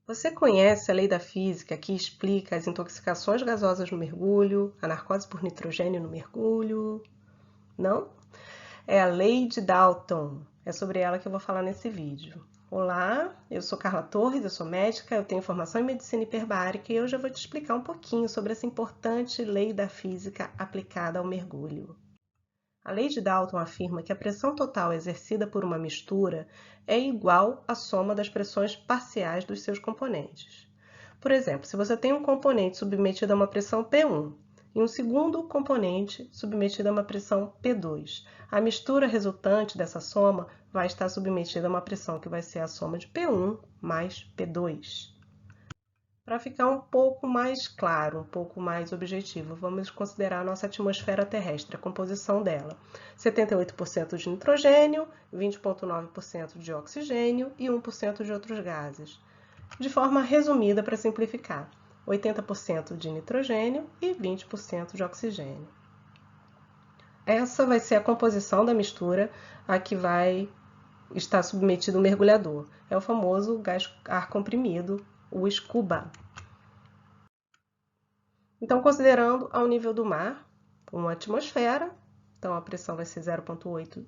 Você conhece a lei da física que explica as intoxicações gasosas no mergulho, a narcose por nitrogênio no mergulho? Não? É a lei de Dalton. É sobre ela que eu vou falar nesse vídeo. Olá, eu sou Carla Torres, eu sou médica, eu tenho formação em medicina hiperbárica e hoje eu vou te explicar um pouquinho sobre essa importante lei da física aplicada ao mergulho. A lei de Dalton afirma que a pressão total exercida por uma mistura é igual à soma das pressões parciais dos seus componentes. Por exemplo, se você tem um componente submetido a uma pressão P1 e um segundo componente submetido a uma pressão P2, a mistura resultante dessa soma vai estar submetida a uma pressão que vai ser a soma de P1 mais P2. Para ficar um pouco mais claro, um pouco mais objetivo, vamos considerar a nossa atmosfera terrestre, a composição dela. 78% de nitrogênio, 20,9% de oxigênio e 1% de outros gases. De forma resumida, para simplificar, 80% de nitrogênio e 20% de oxigênio. Essa vai ser a composição da mistura a que vai estar submetido o mergulhador. É o famoso gás ar comprimido, o scuba. Então, considerando ao nível do mar, uma atmosfera, então a pressão vai ser 0,8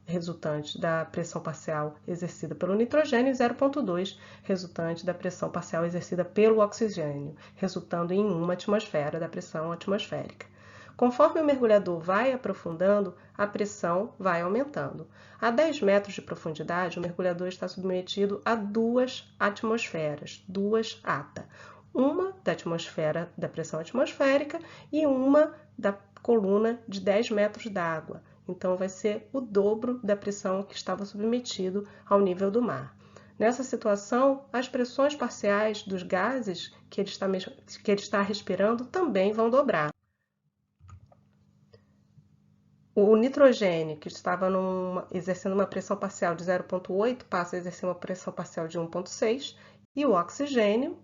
resultante da pressão parcial exercida pelo nitrogênio e 0,2 resultante da pressão parcial exercida pelo oxigênio, resultando em uma atmosfera da pressão atmosférica. Conforme o mergulhador vai aprofundando, a pressão vai aumentando. A 10 metros de profundidade, o mergulhador está submetido a duas atmosferas, duas ATA. Uma da atmosfera da pressão atmosférica e uma da coluna de 10 metros d'água. Então, vai ser o dobro da pressão que estava submetido ao nível do mar. Nessa situação, as pressões parciais dos gases que ele está respirando também vão dobrar. O nitrogênio, que estava exercendo uma pressão parcial de 0,8, passa a exercer uma pressão parcial de 1,6, e o oxigênio,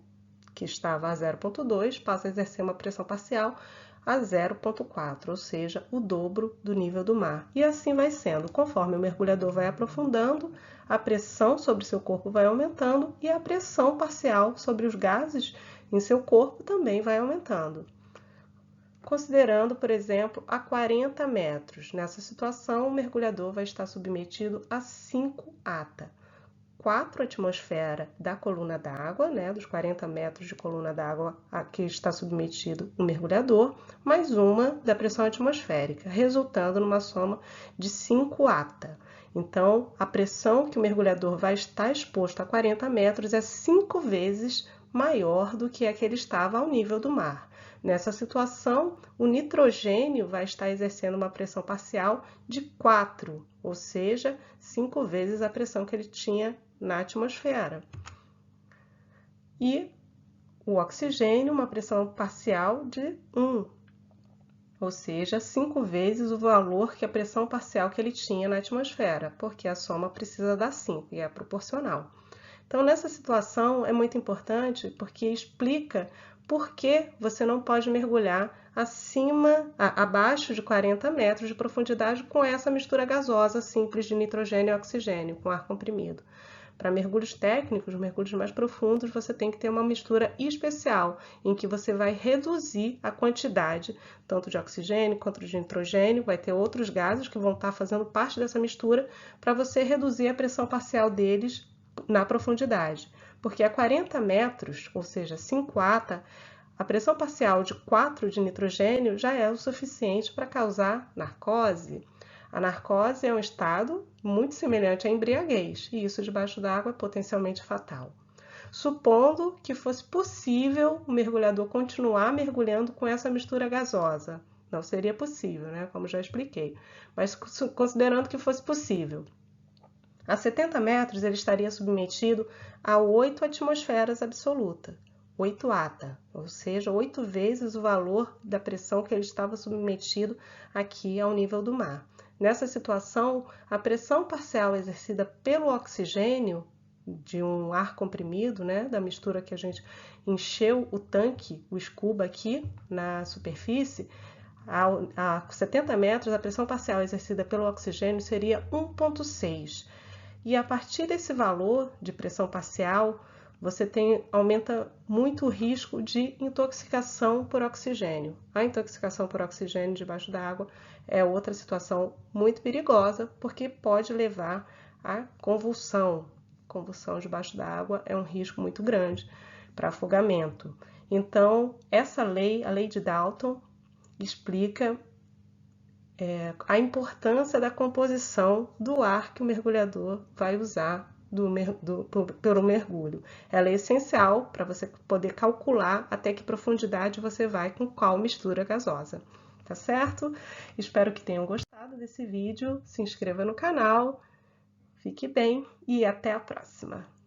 que estava a 0,2, passa a exercer uma pressão parcial a 0,4, ou seja, o dobro do nível do mar. E assim vai sendo. Conforme o mergulhador vai aprofundando, a pressão sobre seu corpo vai aumentando e a pressão parcial sobre os gases em seu corpo também vai aumentando. Considerando, por exemplo, a 40 metros. Nessa situação, o mergulhador vai estar submetido a 5 ATA. 4 atmosferas da coluna d'água, né, dos 40 metros de coluna d'água a que está submetido o mergulhador, mais uma da pressão atmosférica, resultando numa soma de 5 ATA. Então, a pressão que o mergulhador vai estar exposto a 40 metros é 5 vezes maior do que a que ele estava ao nível do mar. Nessa situação, o nitrogênio vai estar exercendo uma pressão parcial de 4, ou seja, 5 vezes a pressão que ele tinha na atmosfera. E o oxigênio, uma pressão parcial de 1, ou seja, 5 vezes o valor que a pressão parcial que ele tinha na atmosfera, porque a soma precisa dar 5 e é proporcional. Então, nessa situação é muito importante porque explica por que você não pode mergulhar abaixo de 40 metros de profundidade com essa mistura gasosa simples de nitrogênio e oxigênio, com ar comprimido. Para mergulhos técnicos, mergulhos mais profundos, você tem que ter uma mistura especial, em que você vai reduzir a quantidade, tanto de oxigênio quanto de nitrogênio, vai ter outros gases que vão estar fazendo parte dessa mistura, para você reduzir a pressão parcial deles na profundidade. Porque a 40 metros, ou seja, 5 ATA, a pressão parcial de 4 de nitrogênio já é o suficiente para causar narcose. A narcose é um estado muito semelhante à embriaguez, e isso debaixo d'água é potencialmente fatal. Supondo que fosse possível o mergulhador continuar mergulhando com essa mistura gasosa. Não seria possível, né? Como já expliquei. Mas considerando que fosse possível. A 70 metros ele estaria submetido a 8 atmosferas absoluta, 8 ATA, ou seja, 8 vezes o valor da pressão que ele estava submetido aqui ao nível do mar. Nessa situação, a pressão parcial exercida pelo oxigênio de um ar comprimido, né, da mistura que a gente encheu o tanque, o scuba aqui na superfície, a 70 metros, a pressão parcial exercida pelo oxigênio seria 1,6. E a partir desse valor de pressão parcial, você aumenta muito o risco de intoxicação por oxigênio. A intoxicação por oxigênio debaixo d'água é outra situação muito perigosa, porque pode levar à convulsão. Convulsão debaixo d'água é um risco muito grande para afogamento. Então, essa lei, a lei de Dalton, explica a importância da composição do ar que o mergulhador vai usar pelo mergulho. Ela é essencial para você poder calcular até que profundidade você vai com qual mistura gasosa. Tá certo? Espero que tenham gostado desse vídeo. Se inscreva no canal, fique bem e até a próxima!